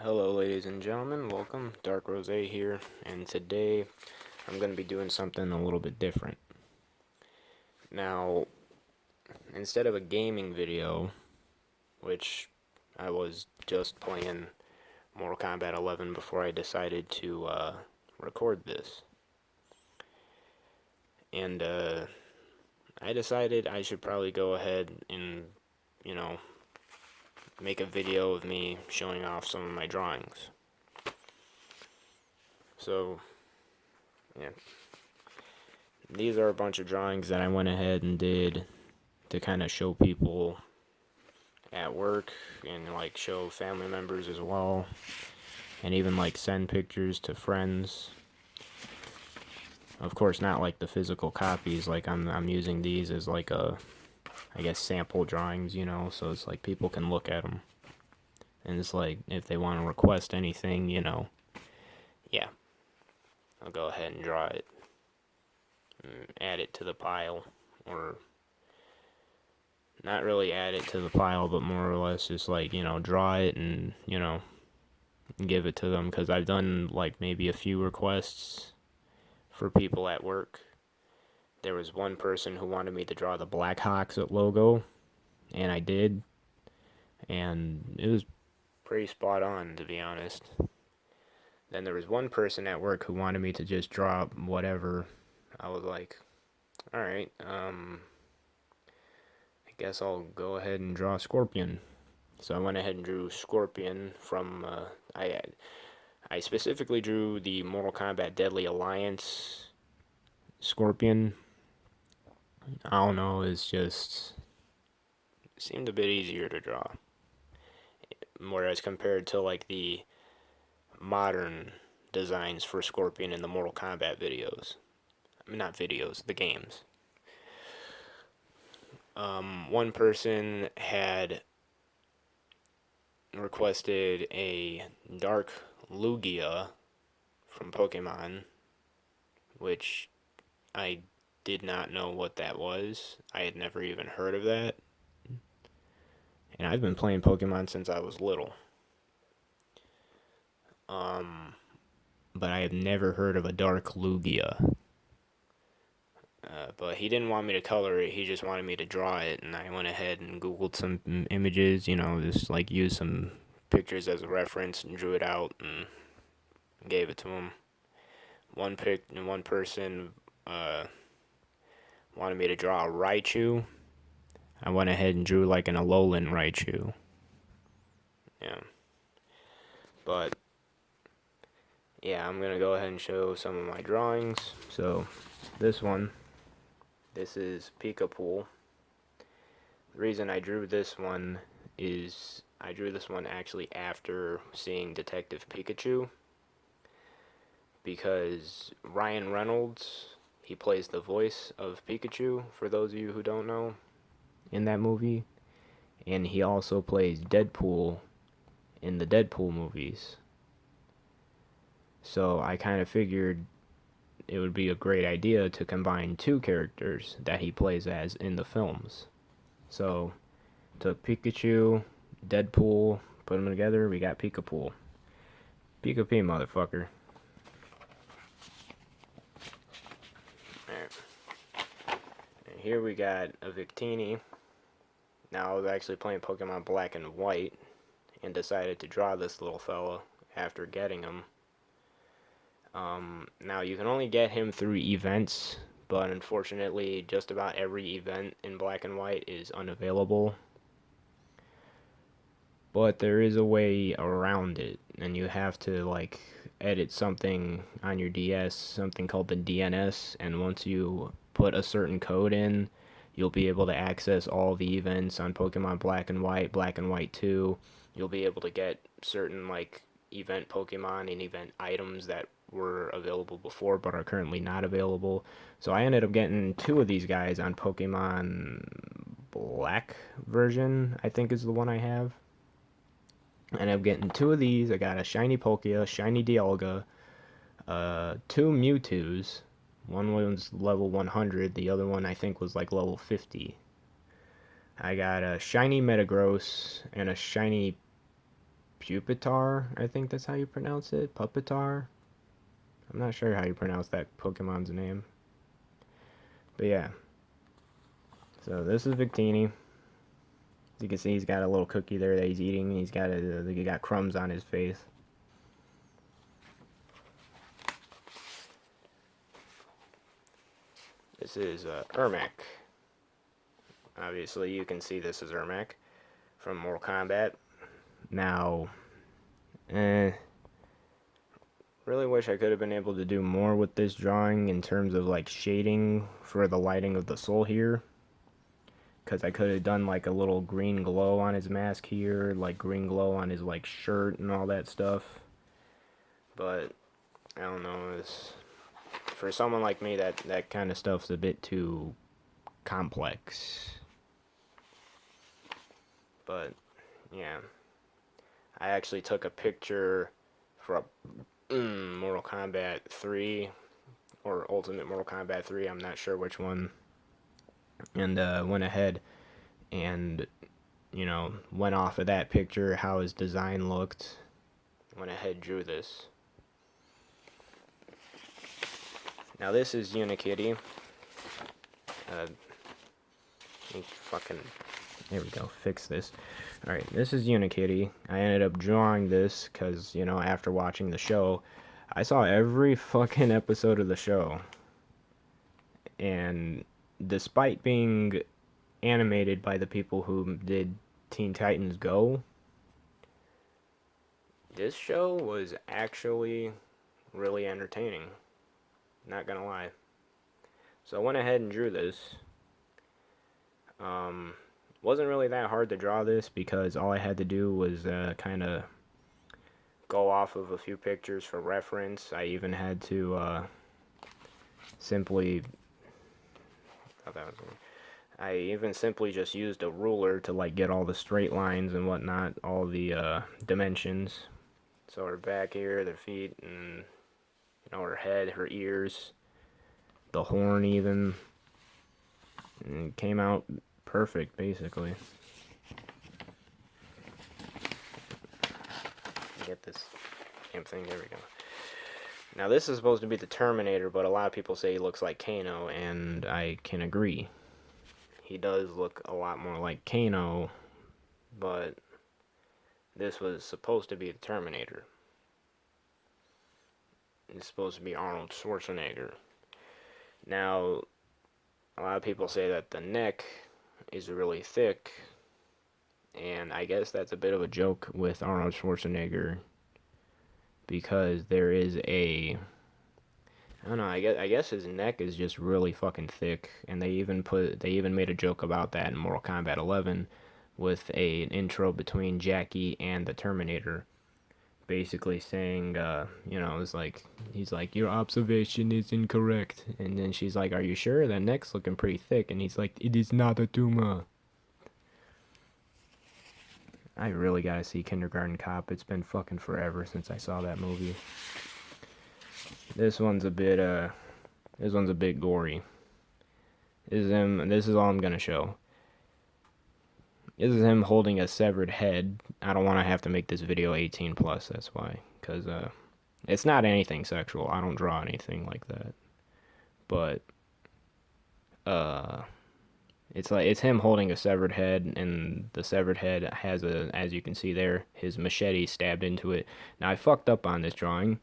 Hello ladies and gentlemen, welcome, Dark Rose here, and today I'm going to be doing something a little bit different. Now, instead of a gaming video, which I was just playing Mortal Kombat 11 before I decided to record this, and I decided I should probably go ahead and, make a video of me showing off some of my drawings. So, yeah. These are a bunch of drawings that I went ahead and did to kind of show people at work and like show family members as well, and even like send pictures to friends. Of course, not like the physical copies. Like I'm using these as like I guess sample drawings, so it's like people can look at them, and it's like if they want to request anything, yeah, I'll go ahead and draw it. Add it to the pile, or not really add it to the pile, but more or less just like, draw it and, give it to them, because I've done like maybe a few requests for people at work. There was one person who wanted me to draw the Blackhawks logo, and I did, and it was pretty spot on, to be honest. Then there was one person at work who wanted me to just draw whatever. I was like, alright, I guess I'll go ahead and draw Scorpion. So I went ahead and drew Scorpion from, I specifically drew the Mortal Kombat Deadly Alliance Scorpion. I don't know, it seemed a bit easier to draw. Whereas compared to like the modern designs for Scorpion in the Mortal Kombat videos. I mean, not videos, the games. One person had requested a Dark Lugia from Pokemon, which I did not know what that was. I had never even heard of that. And I've been playing Pokemon since I was little. But I have never heard of a Dark Lugia. But he didn't want me to color it, he just wanted me to draw it, and I went ahead and googled some images, just like used some pictures as a reference and drew it out and gave it to him. One person wanted me to draw a Raichu. I went ahead and drew like an Alolan Raichu. Yeah. But yeah, I'm gonna go ahead and show some of my drawings. So this is Pikachu. The reason I drew this one is I drew this one actually after seeing Detective Pikachu, because Ryan Reynolds, he plays the voice of Pikachu, for those of you who don't know, in that movie, and he also plays Deadpool in the Deadpool movies. So I kind of figured it would be a great idea to combine two characters that he plays as in the films. So, took Pikachu, Deadpool, put them together, we got Pikachu. Pikachu, motherfucker. Alright. And here we got a Victini. Now, I was actually playing Pokemon Black and White, and decided to draw this little fella after getting him. Now, you can only get him through events, but unfortunately, just about every event in Black and White is unavailable. But there is a way around it, and you have to, like, edit something on your DS, something called the DNS, and once you put a certain code in, you'll be able to access all the events on Pokemon Black and White 2. You'll be able to get certain, like, event Pokemon and event items that were available before but are currently not available. So I ended up getting two of these guys on Pokemon Black version, I think is the one I have. I ended up getting two of these. I got a shiny Palkia, shiny Dialga, two Mewtwo's. One was level 100, the other one I think was like level 50. I got a shiny Metagross and a shiny Pupitar, I think that's how you pronounce it. Pupitar. I'm not sure how you pronounce that Pokemon's name. But yeah. So this is Victini. As you can see, he's got a little cookie there that he's eating. He got crumbs on his face. This is Ermak. Obviously, you can see this is Ermak from Mortal Kombat. Now, really wish I could have been able to do more with this drawing in terms of like shading for the lighting of the soul here. Because I could have done like a little green glow on his mask here, like green glow on his like shirt and all that stuff. But I don't know, for someone like me, that kind of stuff's a bit too complex. But yeah, I actually took a picture for Mortal Kombat 3 or Ultimate Mortal Kombat 3, I'm not sure which one, and went ahead and, you know, went off of that picture, how his design looked, went ahead, drew this. Now this is Unikitty. There we go, fix this. Alright, this is Unikitty. I ended up drawing this because, you know, after watching the show, I saw every fucking episode of the show. And despite being animated by the people who did Teen Titans Go, this show was actually really entertaining. Not gonna lie. So I went ahead and drew this. Wasn't really that hard to draw this because all I had to do was kind of go off of a few pictures for reference. I even had to simply just used a ruler to like get all the straight lines and whatnot, all the dimensions. So her back here, their feet, and, you know, her head, her ears, the horn even, and it came out perfect, basically. Get this damn thing, there we go. Now this is supposed to be the Terminator, but a lot of people say he looks like Kano, and I can agree. He does look a lot more like Kano, but this was supposed to be the Terminator. It's supposed to be Arnold Schwarzenegger. Now, a lot of people say that the neck is really thick, and I guess that's a bit of a joke with Arnold Schwarzenegger, because there is I don't know, I guess his neck is just really fucking thick, and they even made a joke about that in Mortal Kombat 11 with an intro between Jackie and the Terminator, basically saying, you know, he's like, your observation is incorrect, and then she's like, are you sure? That neck's looking pretty thick, and he's like, it is not a tumor. I really gotta see Kindergarten Cop. It's been fucking forever since I saw that movie. This one's a bit gory. This is all I'm gonna show. This is him holding a severed head. I don't want to have to make this video 18 plus, that's why. Because, it's not anything sexual. I don't draw anything like that. But, it's him holding a severed head, and the severed head has as you can see there, his machete stabbed into it. Now, I fucked up on this drawing,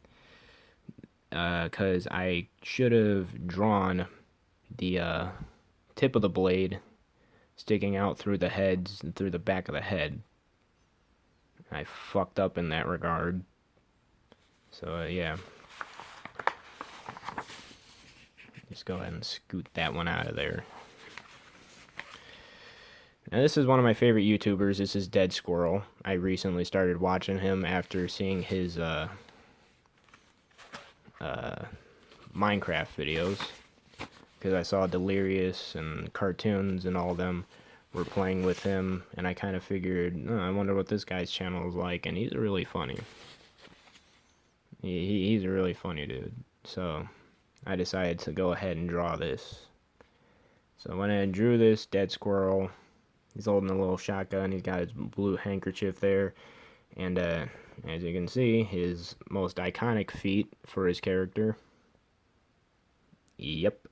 because I should have drawn the, tip of the blade sticking out through the back of the head. I fucked up in that regard. So, yeah. Just go ahead and scoot that one out of there. Now, this is one of my favorite YouTubers. This is Dead Squirrel. I recently started watching him after seeing his Minecraft videos, because I saw Delirious and cartoons and all of them were playing with him, and I kind of figured, oh, I wonder what this guy's channel is like, and he's really funny. He's a really funny dude. So I decided to go ahead and draw this. So when I drew this, Dead Squirrel, he's holding a little shotgun, he's got his blue handkerchief there, And as you can see, his most iconic feat for his character. Yep.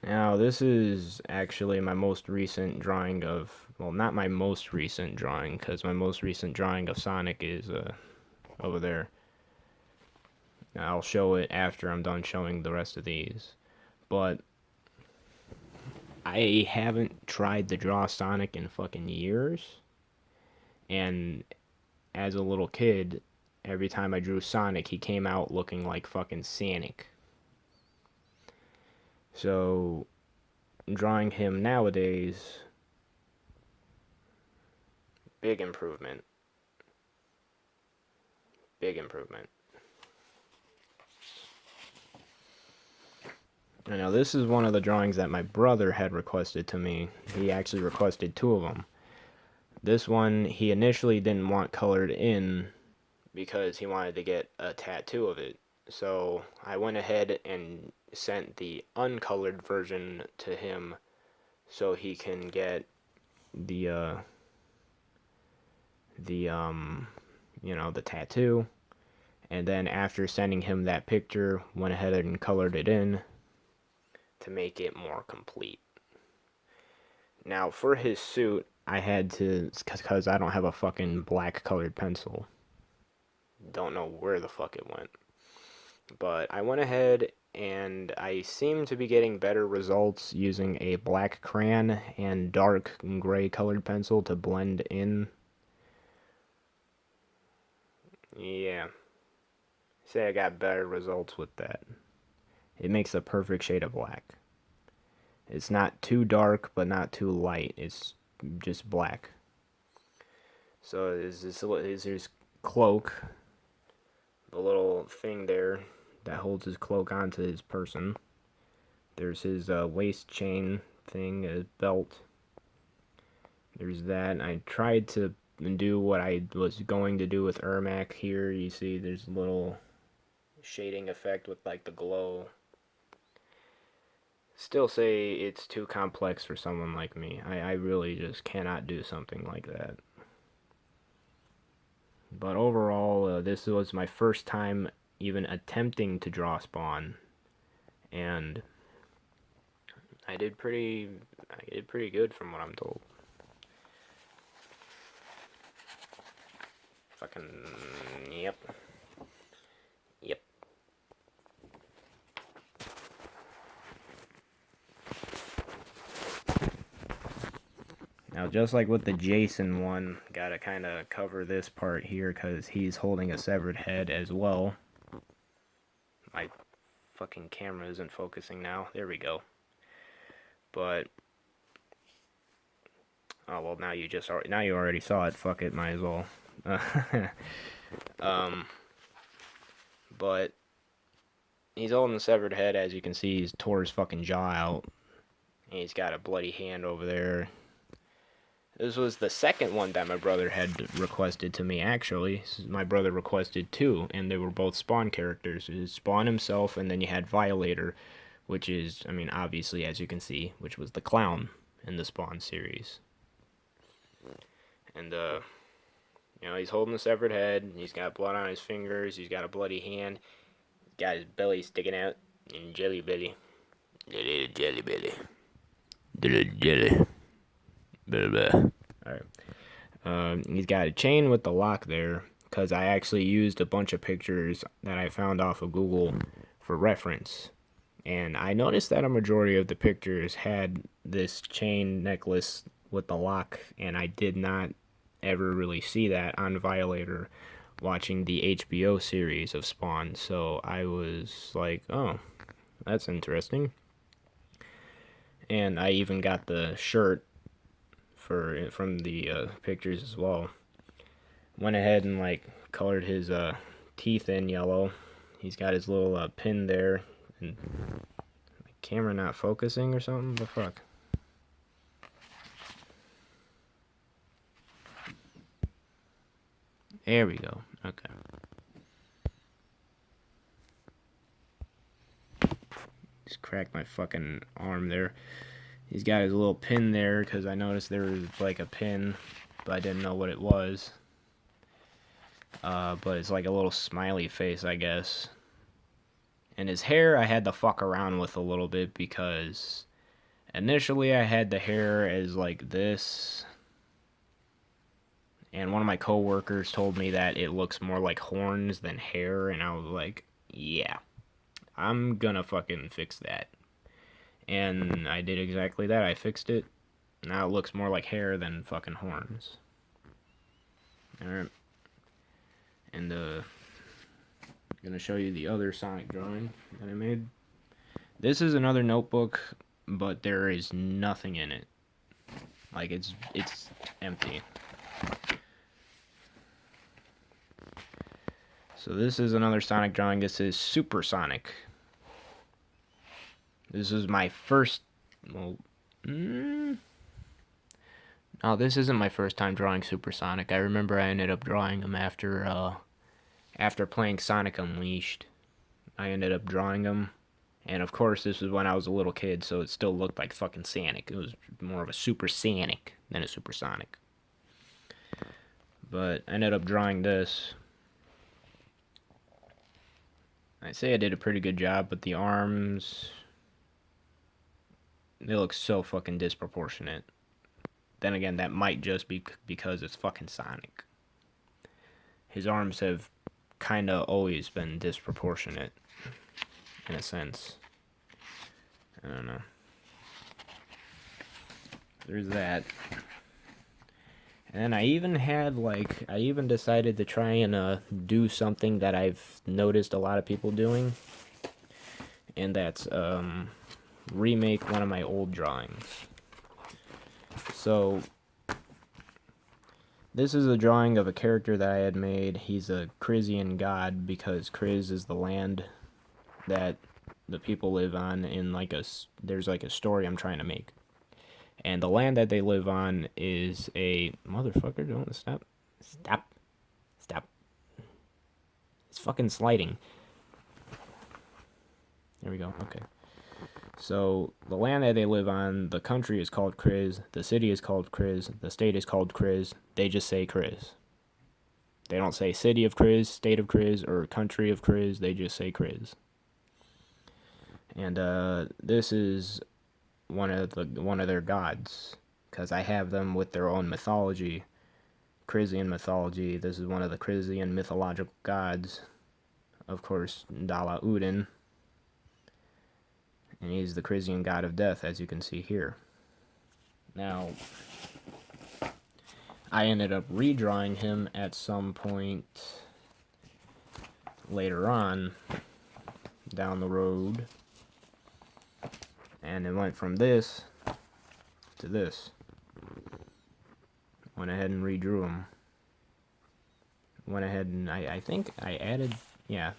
Now, this is actually my most recent drawing of, well, not my most recent drawing, because my most recent drawing of Sonic is over there. I'll show it after I'm done showing the rest of these. But I haven't tried to draw Sonic in fucking years. And as a little kid, every time I drew Sonic, he came out looking like fucking Sonic. So, drawing him nowadays, big improvement. Big improvement. Now, this is one of the drawings that my brother had requested to me. He actually requested 2 of them. This one, he initially didn't want colored in because he wanted to get a tattoo of it. So I went ahead and sent the uncolored version to him so he can get the tattoo. And then after sending him that picture, went ahead and colored it in to make it more complete. Now, for his suit, I had to, because I don't have a fucking black colored pencil. Don't know where the fuck it went. But I went ahead and I seem to be getting better results using a black crayon and dark gray colored pencil to blend in. Yeah. Say I got better results with that. It makes a perfect shade of black. It's not too dark, but not too light. It's just black. So is his cloak, the little thing there that holds his cloak onto his person. There's his waist chain thing, his belt. There's that. I tried to do what I was going to do with Ermak here. You see there's a little shading effect with like the glow. Still say it's too complex for someone like me. I really just cannot do something like that. But overall, this was my first time even attempting to draw Spawn, and I did pretty good from what I'm told. Fucking yep. Yep. Now, just like with the Jason one, gotta kind of cover this part here because he's holding a severed head as well. My fucking camera isn't focusing now. There we go. But oh well, now you already saw it. Fuck it, might as well. But he's holding a severed head, as you can see. He's tore his fucking jaw out. And he's got a bloody hand over there. This was the second one that my brother had requested to me, actually. My brother requested 2, and they were both Spawn characters. It was Spawn himself, and then you had Violator, which is, I mean, obviously, as you can see, which was the clown in the Spawn series. And, he's holding a severed head, he's got blood on his fingers, he's got a bloody hand, he's got his belly sticking out, and jelly belly. The little jelly belly. The little jelly. Alright. He's got a chain with the lock there, because I actually used a bunch of pictures that I found off of Google for reference. And I noticed that a majority of the pictures had this chain necklace with the lock, and I did not ever really see that on Violator watching the HBO series of Spawn. So I was like, oh, that's interesting. And I even got the shirt from the pictures as well. Went ahead and like colored his teeth in yellow. He's got his little pin there, and my camera not focusing or something. The fuck. There we go. Okay. Just cracked my fucking arm there. He's got his little pin there because I noticed there was like a pin, but I didn't know what it was. But it's like a little smiley face, I guess. And his hair I had to fuck around with a little bit because initially I had the hair as like this. And one of my coworkers told me that it looks more like horns than hair. And I was like, yeah, I'm gonna fucking fix that. And I did exactly that. I fixed it. Now it looks more like hair than fucking horns. Alright. And I'm gonna show you the other Sonic drawing that I made. This is another notebook, but there is nothing in it. Like it's empty. So this is another Sonic drawing. This is Super Sonic. This is my first. Well, no, this isn't my first time drawing Super Sonic. I remember I ended up drawing him after playing Sonic Unleashed. I ended up drawing him, and of course this was when I was a little kid, so it still looked like fucking Sonic. It was more of a Super Sonic than a Super Sonic. But I ended up drawing this. I'd say I did a pretty good job, but the arms, they look so fucking disproportionate. Then again, that might just be because it's fucking Sonic. His arms have kind of always been disproportionate, in a sense. I don't know. There's that. And I even decided to try and do something that I've noticed a lot of people doing. And that's remake one of my old drawings. So this is a drawing of a character that I had made. He's a Krizian god because Kriz is the land that the people live on in there's like a story I'm trying to make. And the land that they live on is a motherfucker. Don't stop. It's fucking sliding. There we go. Okay. So the land that they live on, the country is called Kriz, the city is called Kriz, the state is called Kriz. They just say Kriz. They don't say city of Kriz, state of Kriz, or country of Kriz. They just say Kriz. And this is one of their gods, because I have them with their own mythology, Krizian mythology. This is one of the Krizian mythological gods, of course, Dala Udin, and he's the Krizian god of death, as you can see here. Now, I ended up redrawing him at some point later on down the road. And it went from this to this. Went ahead and redrew him. Went ahead and I think I added, yeah.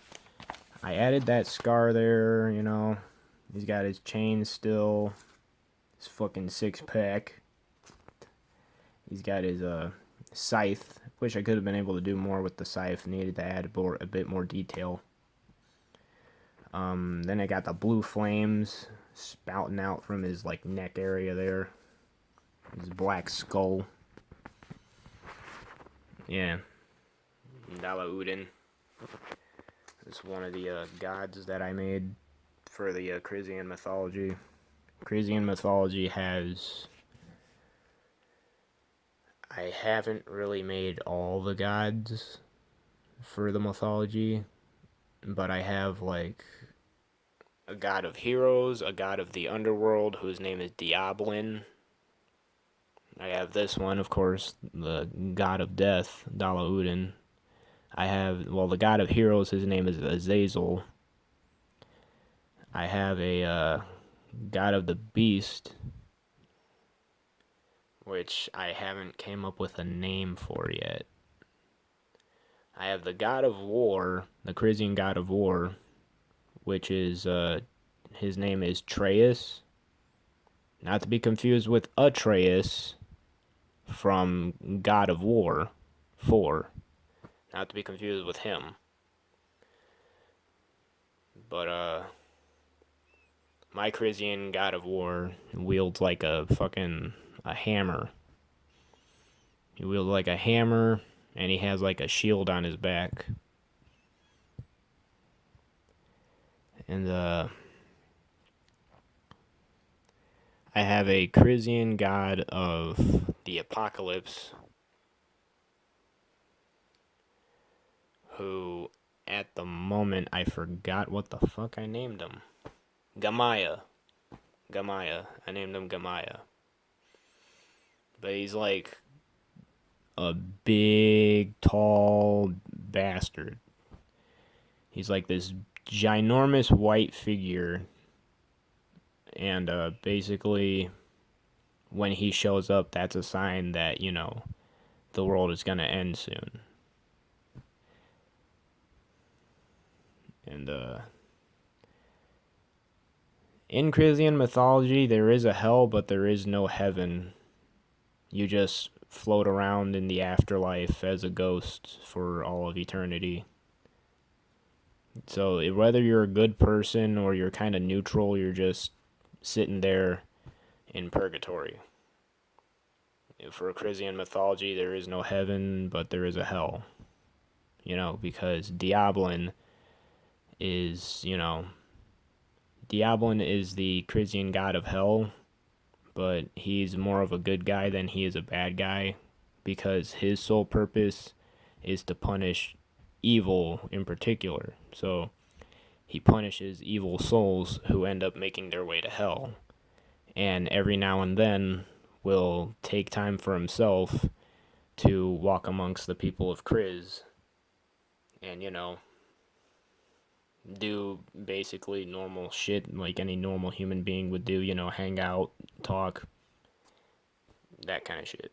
I added that scar there, you know. He's got his chain still. His fucking six-pack. He's got his scythe. Wish I could have been able to do more with the scythe. Needed to add a bit more detail. Then I got the blue flames spouting out from his like neck area there. His black skull. Yeah. Dala Udin. It's one of the gods that I made for the Krizian mythology. Krizian mythology has... I haven't really made all the gods for the mythology, but I have like a god of heroes, a god of the underworld whose name is Diablin. I have this one, of course, the god of death, Dala Udin. I have, well, the god of heroes, his name is Azazel. I have a god of the beast, which I haven't came up with a name for yet. I have the god of war, the Krizian god of war, which is, his name is Atreus. Not to be confused with Atreus from God of War 4. Not to be confused with him. But, My Chrysian god of war wields like a hammer. He wields like a hammer, and he has like a shield on his back. And I have a Chrysian god of the apocalypse who, at the moment, I forgot what the fuck I named him. Gamaya. I named him Gamaya. But he's like a big, tall bastard. He's like this ginormous white figure. And basically, when he shows up, that's a sign that, the world is going to end soon. And in Chrysian mythology, there is a hell, but there is no heaven. You just float around in the afterlife as a ghost for all of eternity. So whether you're a good person or you're kind of neutral, you're just sitting there in purgatory. For Chrysian mythology, there is no heaven, but there is a hell. Because Diabolin is the Chrysian god of hell, but he's more of a good guy than he is a bad guy, because his sole purpose is to punish evil in particular. So he punishes evil souls who end up making their way to hell. And every now and then will take time for himself to walk amongst the people of Chris and, do basically normal shit like any normal human being would do, hang out, talk, that kind of shit.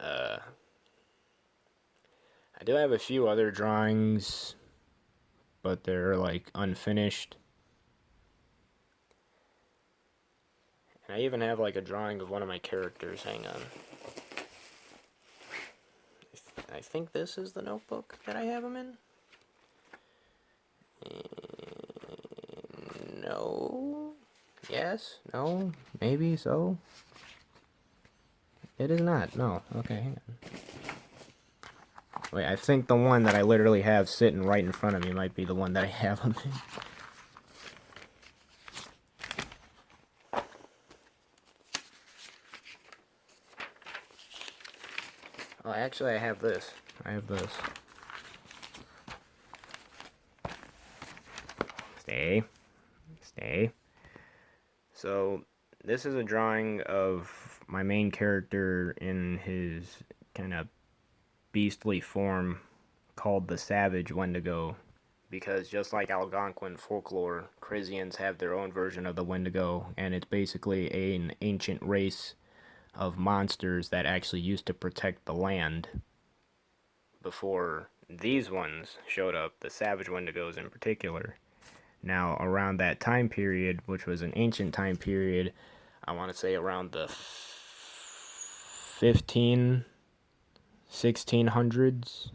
I do have a few other drawings, but they're like unfinished. And I even have like a drawing of one of my characters. Hang on. I think this is the notebook that I have him in. No. Yes. No. Maybe so. It is not. No. Okay, hang on. Wait, I think the one that I literally have sitting right in front of me might be the one that I have him in. Oh, actually, I have this. Stay. So, this is a drawing of my main character in his kind of beastly form called the Savage Wendigo. Because just like Algonquin folklore, Chrysians have their own version of the Wendigo, and it's basically an ancient race of monsters that actually used to protect the land before these ones showed up, the Savage Wendigos in particular. Now, around that time period, which was an ancient time period, I want to say around the 1600s,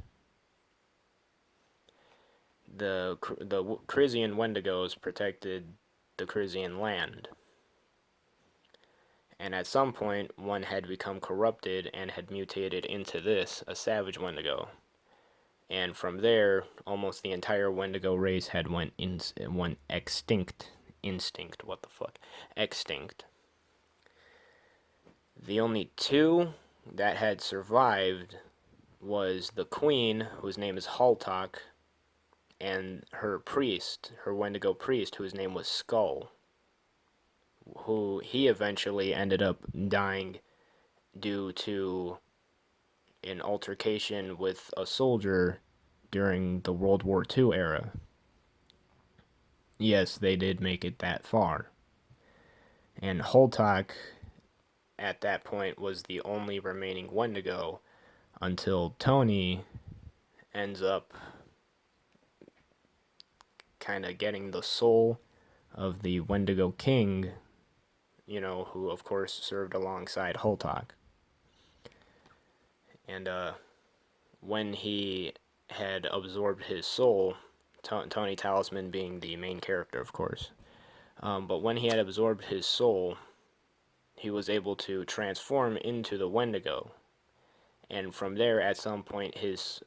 the Chrysian Wendigos protected the Chrysian land. And at some point, one had become corrupted and had mutated into this, a Savage Wendigo. And from there, almost the entire Wendigo race had went extinct. Extinct. The only two that had survived was the queen, whose name is Haltok, and her Wendigo priest, whose name was Skull, who he eventually ended up dying due to an altercation with a soldier during the World War II era. Yes, they did make it that far. And Holtok, at that point, was the only remaining Wendigo until Tony ends up kind of getting the soul of the Wendigo King, who of course served alongside Holtok. And when he had absorbed his soul, Tony Talisman being the main character, of course. But when he had absorbed his soul, he was able to transform into the Wendigo. And from there, at some point, his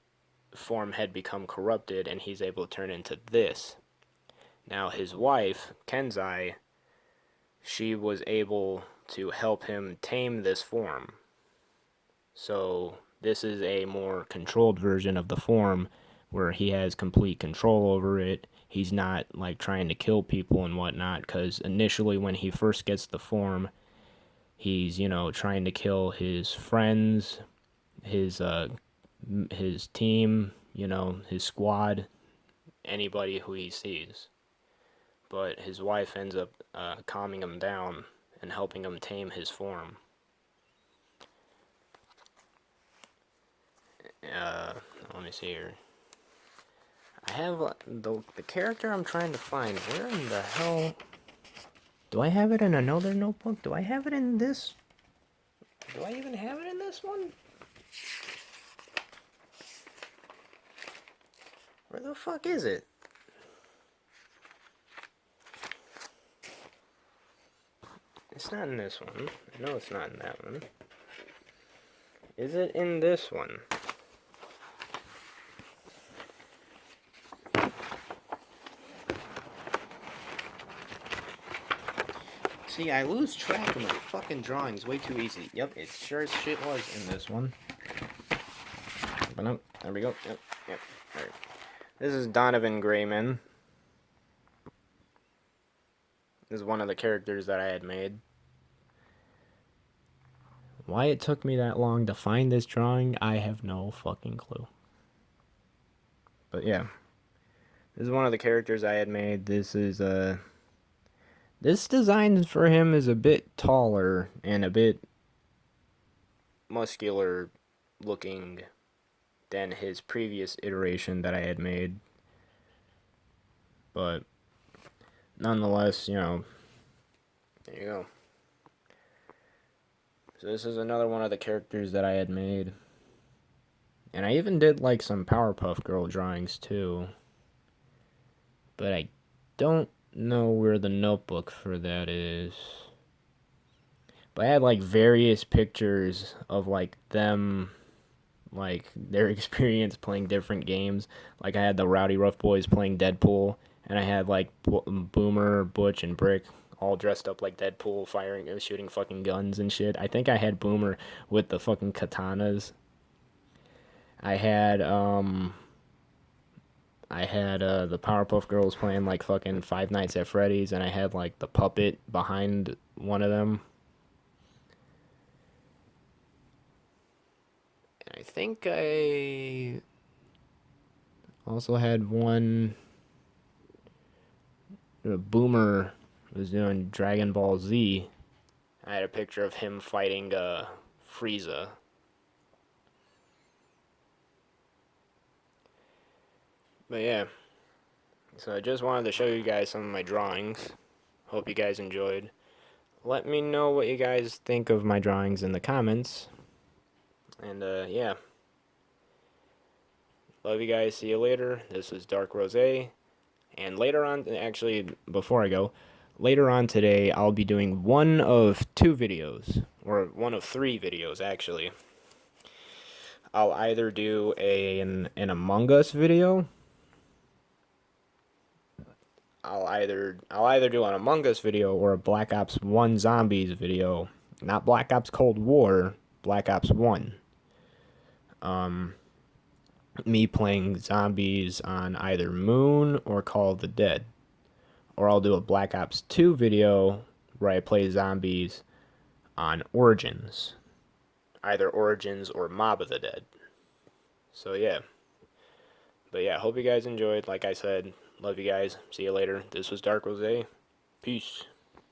form had become corrupted, and he's able to turn into this. Now, his wife, Kenzai, she was able to help him tame this form. So, this is a more controlled version of the form where he has complete control over it. He's not like trying to kill people and whatnot, because initially, when he first gets the form, he's, trying to kill his friends, his team, his squad, anybody who he sees. But his wife ends up calming him down and helping him tame his form. Let me see here. I have the character I'm trying to find. Where in the hell? Do I have it in another notebook? Do I have it in this? Do I even have it in this one? Where the fuck is it? It's not in this one. I know it's not in that one. Is it in this one? See, I lose track of my fucking drawings way too easy. Yep, it sure as shit was in this one. But nope, there we go. Yep. Alright. This is Donovan Greyman. This is one of the characters that I had made. Why it took me that long to find this drawing, I have no fucking clue. But yeah. This is one of the characters I had made. This design for him is a bit taller and a bit muscular looking than his previous iteration that I had made. But nonetheless, there you go. So this is another one of the characters that I had made. And I even did like some Powerpuff Girl drawings too. But I don't know where the notebook for that is. But I had like various pictures of like them, like their experience playing different games. Like I had the Rowdy Rough Boys playing Deadpool, and I had like Boomer, Butch, and Brick all dressed up like Deadpool, shooting fucking guns and shit. I think I had Boomer with the fucking katanas. I had the Powerpuff Girls playing like fucking Five Nights at Freddy's, and I had like the puppet behind one of them. I think I also had one. Boomer was doing Dragon Ball Z. I had a picture of him fighting Frieza. But yeah, so I just wanted to show you guys some of my drawings. Hope you guys enjoyed. Let me know what you guys think of my drawings in the comments. And yeah. Love you guys. See you later. This is Dark Rose. And later on, actually, before I go, later on today, I'll be doing one of two videos. Or one of three videos, actually. I'll either do an Among Us video. I'll either do an Among Us video or a Black Ops 1 Zombies video. Not Black Ops Cold War, Black Ops 1. Me playing zombies on either Moon or Call of the Dead. Or I'll do a Black Ops 2 video where I play zombies on Origins. Either Origins or Mob of the Dead. So yeah. But yeah, hope you guys enjoyed. Like I said, love you guys. See you later. This was Dark Rose. Peace.